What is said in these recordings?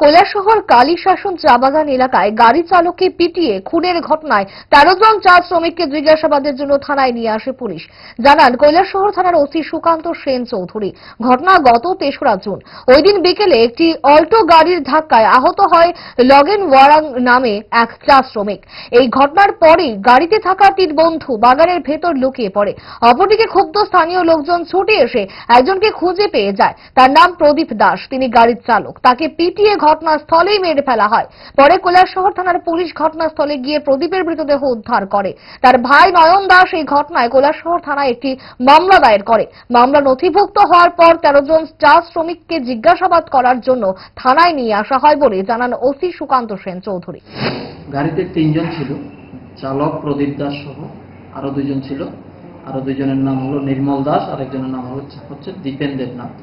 কৈলাসহর কালীশাসন চা বাগান এলাকায় গাড়ি চালককে পিটিয়ে খুনের ঘটনায় ১৩ জন চা শ্রমিককে জিজ্ঞাসাবাদের জন্য থানায় নিয়ে আসে পুলিশ। জানান কৈলাসহর থানার ওসি সুকান্ত সেন চৌধুরী। ঘটনা গত ৩রা জুন। ওই দিন বিকেলে একটি অল্টো গাড়ির ধাক্কায় আহত হয় লগেন ওয়ারাং নামে এক চা শ্রমিক। এই ঘটনার পরেই গাড়িতে থাকা ৩ বন্ধু বাগানের ভেতর লুকিয়ে পড়ে। অপরদিকে ক্ষুব্ধ স্থানীয় লোকজন ছুটে এসে একজনকে খুঁজে পেয়ে যায়। তার নাম প্রদীপ দাস, তিনি গাড়ির চালক। তাকে পিটিয়ে ঘটনাস্থলেই মেরে ফেলা হয়। পরে কৈলাসহর থানার পুলিশ ঘটনাস্থলে গিয়ে প্রদীপের মৃতদেহ উদ্ধার করে। তার ভাই নয়ন দাস এই ঘটনায় কৈলাসহর থানায় একটি মামলা দায়ের করে। মামলা নথিভুক্ত হওয়ার পর ১৩ জন চা শ্রমিককে জিজ্ঞাসাবাদ করার জন্য থানায় নিয়ে আসা হয় বলে জানান ওসি সুকান্ত সেন চৌধুরী। গাড়িতে ৩ জন ছিল, চালক প্রদীপ দাস সহ আরো 2 জন ছিল। আরো 2 জনের নাম হলো নির্মল দাস, আরেকজনের নাম হচ্ছে দীপেন দেবনাথ।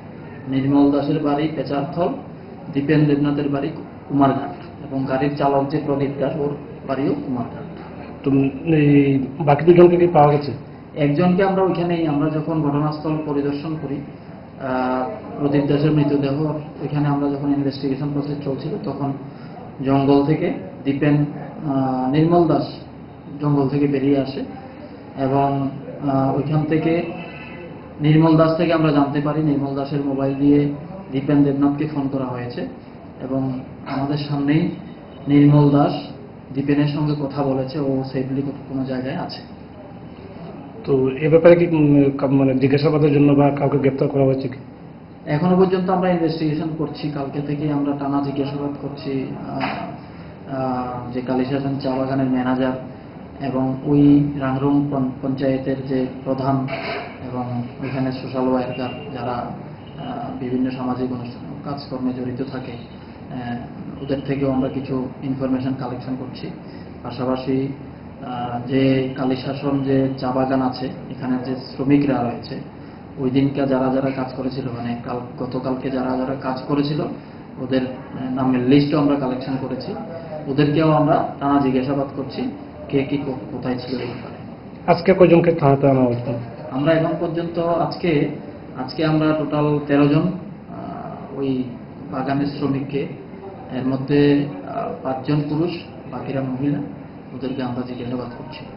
নির্মল দাসের বাড়ি পেচারথল, দীপেন দেবনাথের বাড়ি কুমারঘাট এবং গাড়ির চালক যে প্রদীপ দাস ওর বাড়িও কুমারঘাট। তো এই বাকি 2 জনকে কি পাওয়া গেছে? একজনকে আমরা ওইখানেই, আমরা যখন ঘটনাস্থল পরিদর্শন করি, প্রদীপ দাসের মৃতদেহ ওইখানে আমরা যখন ইনভেস্টিগেশন প্রসেস চলছিল তখন জঙ্গল থেকে নির্মল দাস জঙ্গল থেকে বেরিয়ে আসে এবং ওইখান থেকে নির্মল দাস থেকে আমরা জানতে পারি নির্মল দাসের মোবাইল দিয়ে দীপেন দেবনাথকে ফোন করা হয়েছে এবং আমাদের সামনেই নির্মল দাস দীপেনের সঙ্গে কথা বলেছে, ও সেফলি কোনো জায়গায় আছে। তো এ ব্যাপারে কি মানে জিজ্ঞাসাবাদের জন্য বা কাউকে গ্রেপ্তার করা হয়েছে কি? এখনো পর্যন্ত আমরা ইনভেস্টিগেশন করছি, কালকে থেকে আমরা টানা জিজ্ঞাসাবাদ করছি যে কালীশাসন চা বাগানের ম্যানেজার এবং ওই রাংরুং পঞ্চায়েতের যে প্রধান এবং ওইখানে সোশ্যাল ওয়ার্কার যারা বিভিন্ন সামাজিক অনুষ্ঠান কাজকর্মে জড়িত থাকে, ওদের থেকেও আমরা কিছু ইনফরমেশন কালেকশন করছি। পাশাপাশি যে কালীশাসন যে চা বাগান আছে এখানে যে শ্রমিকরা রয়েছে ওই দিনকে যারা যারা কাজ করেছিল, মানে গতকালকে যারা যারা কাজ করেছিল ওদের নামের লিস্টও আমরা কালেকশন করেছি। ওদেরকেও আমরা টানা জিজ্ঞাসাবাদ করছি কে কি কোথায় ছিল এই ব্যাপারে। আজকে কয়জনকে থানাতে আনা হয়েছে? আমরা এখন পর্যন্ত আজকে আমরা টোটাল 13 জন ওই বাগানের শ্রমিককে, এর মধ্যে 5 জন পুরুষ, বাকিরা মহিলা, ওদেরকে আমরা জিজ্ঞাসাবাদ করছি।